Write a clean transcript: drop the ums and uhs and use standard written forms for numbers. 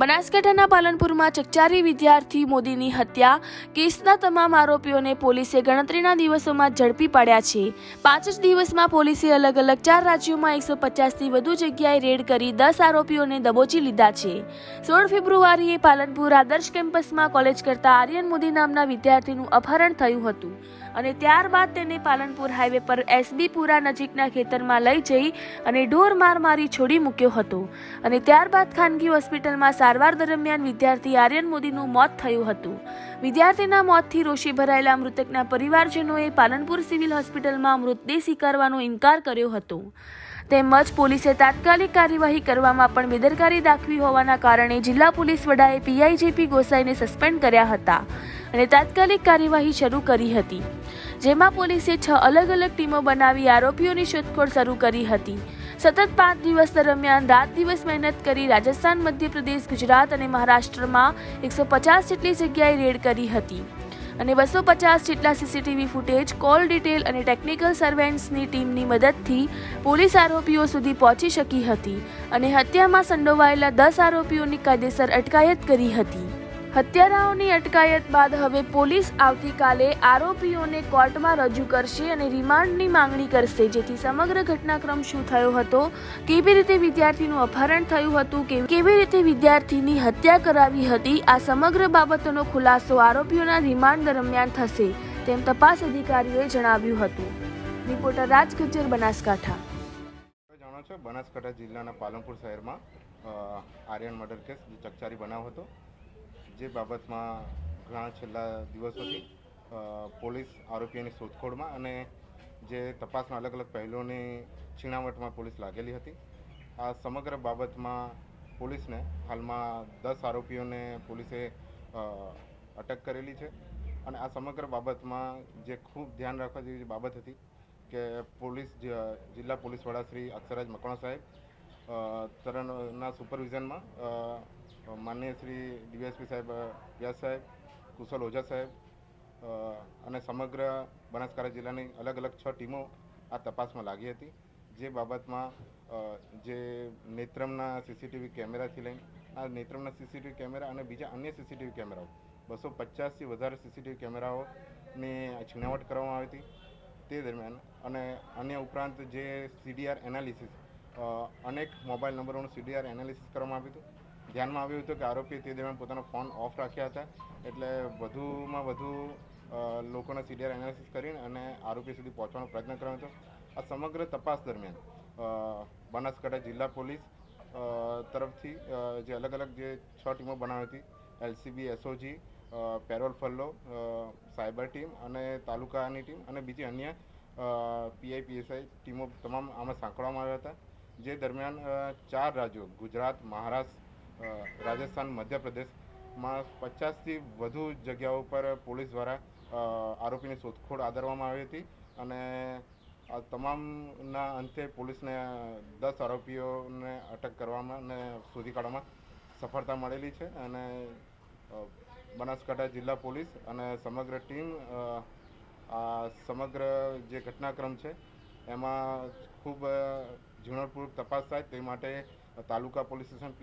બનાસકાંઠાના પાલનપુરમાં ચકચારી વિદ્યાર્થી મોદીની હત્યા કેસના તમામ આરોપીઓને પોલીસે ગણતરીના દિવસોમાં ઝડપી પાડ્યા છે। 5 જ દિવસમાં પોલીસે અલગ અલગ 4 રાજ્યોમાં 150થી વધુ જગ્યાએ રેડ કરી 10 આરોપીઓને દબોચી લીધા છે। 16 ફેબ્રુઆરીએ પાલનપુર આદર્શ કેમ્પસમાં કોલેજ કરતા આર્યન મોદી નામના વિદ્યાર્થીનું અપહરણ થયું હતું અને ત્યારબાદ તેને પાલનપુર હાઈવે પર એસબી પુરા નજીકના ખેતરમાં લઈ જઈ અને ઢોર મારી છોડી મૂક્યો હતો અને ત્યારબાદ ખાનગી હોસ્પિટલમાં સારવાર દરમિયાન વિદ્યાર્થી આર્યન મોદીનું મોત થયું હતું। વિદ્યાર્થીના મોતથી રોષે ભરાયેલા મૃતકના પરિવારજનોએ પાલનપુર સિવિલ હોસ્પિટલમાં મૃતદેહ સ્વીકારવાનો ઇનકાર કર્યો હતો તેમજ પોલીસે તાત્કાલિક કાર્યવાહી કરવામાં પણ બેદરકારી દાખવી હોવાના કારણે જિલ્લા પોલીસ વડાએ પીઆઈજીપી ગોસાઈને સસ્પેન્ડ કર્યા હતા અને તાત્કાલિક કાર્યવાહી શરૂ કરી હતી, જેમાં પોલીસે 6 અલગ અલગ ટીમો બનાવી આરોપીઓની શોધખોળ શરૂ કરી હતી। સતત 5 દિવસ દરમિયાન રાત દિવસ મહેનત કરી રાજસ્થાન, મધ્યપ્રદેશ, ગુજરાત અને મહારાષ્ટ્રમાં 150 જેટલી જગ્યાએ રેડ કરી હતી અને 250 જેટલા સીસીટીવી ફૂટેજ, કોલ ડિટેલ અને ટેકનિકલ સર્વેલન્સની ટીમની મદદથી પોલીસ આરોપીઓ સુધી પહોંચી શકી હતી અને હત્યામાં સંડોવાયેલા 10 આરોપીઓની કાયદેસર અટકાયત કરી હતી। હત્યારાઓની અટકાયત બાદ હવે પોલીસ આવતીકાલે આરોપીઓને કોર્ટમાં રજૂ કરશે અને રિમાન્ડની માંગણી કરશે, જેથી સમગ્ર ઘટનાક્રમ શું થયો હતો, કેવી રીતે વિદ્યાર્થીનું અપહરણ થયું હતું, કેવી રીતે વિદ્યાર્થીની હત્યા કરાવી હતી, આ સમગ્ર બાબતોનો ખુલાસો આરોપીઓના રિમાન્ડ દરમિયાન થશે તેમ તપાસ અધિકારીઓએ જણાવ્યું હતું। રિપોર્ટર રાજ ગજ્જર, બનાસકાંઠા। જાણો છો, બનાસકાંઠા જિલ્લાના પાલનપુર શહેરમાં આર્યન મર્ડર કેસ ચકચારી બનાવ હતો, જે બાબતમાં ઘણા છેલ્લા દિવસોથી પોલીસ આરોપીઓની શોધખોળમાં અને જે તપાસના અલગ અલગ પહેલુઓની છીણાવટમાં પોલીસ લાગેલી હતી। આ સમગ્ર બાબતમાં પોલીસને હાલમાં 10 આરોપીઓને પોલીસે અટક કરેલી છે અને આ સમગ્ર બાબતમાં જે ખૂબ ધ્યાન રાખવા જેવી બાબત હતી કે જિલ્લા પોલીસ વડા શ્રી અક્ષરાજ મકવાણા સાહેબ તરણના સુપરવિઝનમાં માનનીય શ્રી ડીવાયએસપી સાહેબ વ્યાસ સાહેબ, કુશલ ઓઝા સાહેબ અને સમગ્ર બનાસકાંઠા જિલ્લાની અલગ અલગ 6 ટીમો આ તપાસમાં લાગી હતી, જે બાબતમાં જે નેત્રમના સીસીટીવી કેમેરાથી લઈને આ નેત્રમના સીસીટીવી કેમેરા અને બીજા અન્ય સીસીટીવી કેમેરાઓ 250થી વધારે સીસીટીવી કેમેરાઓની છીણાવટ કરવામાં આવી હતી તે દરમિયાન અને અન્ય ઉપરાંત જે સીડીઆર એનાલિસિસ અનેક મોબાઈલ નંબરોનું સીડીઆર એનાલિસિસ કરવામાં આવ્યું હતું। ધ્યાનમાં આવ્યું હતું કે આરોપીએ તે દરમિયાન પોતાનો ફોન ઓફ રાખ્યા હતા, એટલે વધુમાં વધુ લોકોના સીડીઆર એનાલિસિસ કરીને અને આરોપી સુધી પહોંચવાનો પ્રયત્ન કર્યો હતો। આ સમગ્ર તપાસ દરમિયાન બનાસકાંઠા જિલ્લા પોલીસ તરફથી જે અલગ અલગ જે 6 ટીમો બનાવી હતી, LCB, SOG, parole furlough, cyber team અને તાલુકાની ટીમ અને બીજી અન્ય પીઆઈપીએસઆઈ ટીમો તમામ આમાં સાંકળવામાં આવ્યા હતા, જે દરમિયાન 4 રાજ્યો ગુજરાત, મહારાષ્ટ્ર, રાજસ્થાન, મધ્યપ્રદેશમાં 50થી વધુ જગ્યાઓ પર પોલીસ દ્વારા આરોપીની શોધખોળ આદરવામાં આવી હતી અને આ તમામના અંતે પોલીસને 10 આરોપીઓને અટક કરવામાં અને શોધી કાઢવામાં સફળતા મળેલી છે અને બનાસકાંઠા જિલ્લા પોલીસ અને સમગ્ર ટીમ આ સમગ્ર જે ઘટનાક્રમ છે એમાં ખૂબ ઝીણવટપૂર્વક તપાસ થાય તે માટે તાલુકા પોલીસ સ્ટેશન